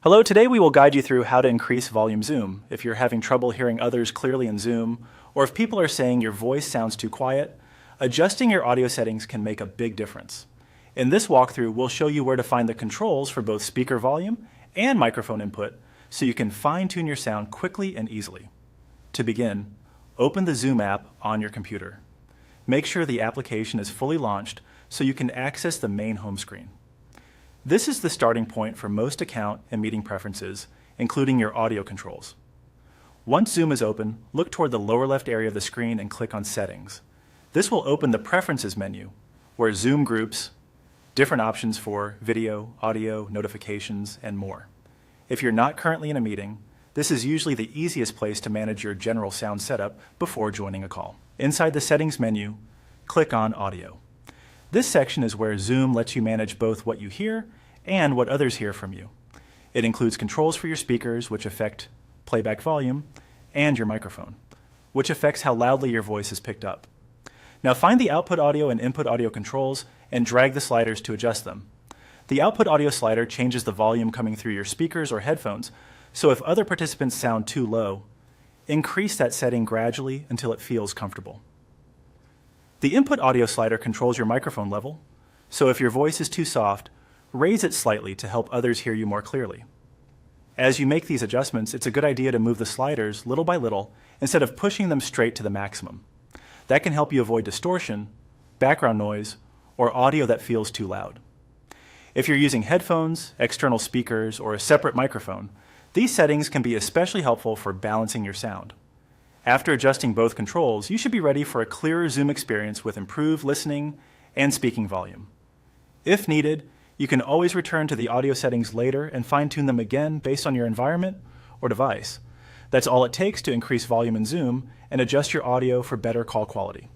Hello, today we will guide you through how to increase volume zoom. If you're having trouble hearing others clearly in Zoom, or if people are saying your voice sounds too quiet, adjusting your audio settings can make a big difference. In this walkthrough, we'll show you where to find the controls for both speaker volume and microphone input so you can fine-tune your sound quickly and easily. To begin, open the Zoom app on your computer. Make sure the application is fully launched so you can access the main home screen. This is the starting point for most account and meeting preferences, including your audio controls. Once Zoom is open, look toward the lower left area of the screen and click on Settings. This will open the Preferences menu, where Zoom groups different options for video, audio, notifications, and more. If you're not currently in a meeting, this is usually the easiest place to manage your general sound setup before joining a call. Inside the Settings menu, click on Audio. This section is where Zoom lets you manage both what you hear and what others hear from you. It includes controls for your speakers, which affect playback volume, and your microphone, which affects how loudly your voice is picked up. Now find the output audio and input audio controls and drag the sliders to adjust them. The output audio slider changes the volume coming through your speakers or headphones, so if other participants sound too low, increase that setting gradually until it feels comfortable. The input audio slider controls your microphone level, so if your voice is too soft, raise it slightly to help others hear you more clearly. As you make these adjustments, it's a good idea to move the sliders little by little instead of pushing them straight to the maximum. That can help you avoid distortion, background noise, or audio that feels too loud. If you're using headphones, external speakers, or a separate microphone, these settings can be especially helpful for balancing your sound. After adjusting both controls, you should be ready for a clearer Zoom experience with improved listening and speaking volume. If needed, you can always return to the audio settings later and fine-tune them again based on your environment or device. That's all it takes to increase volume in Zoom and adjust your audio for better call quality.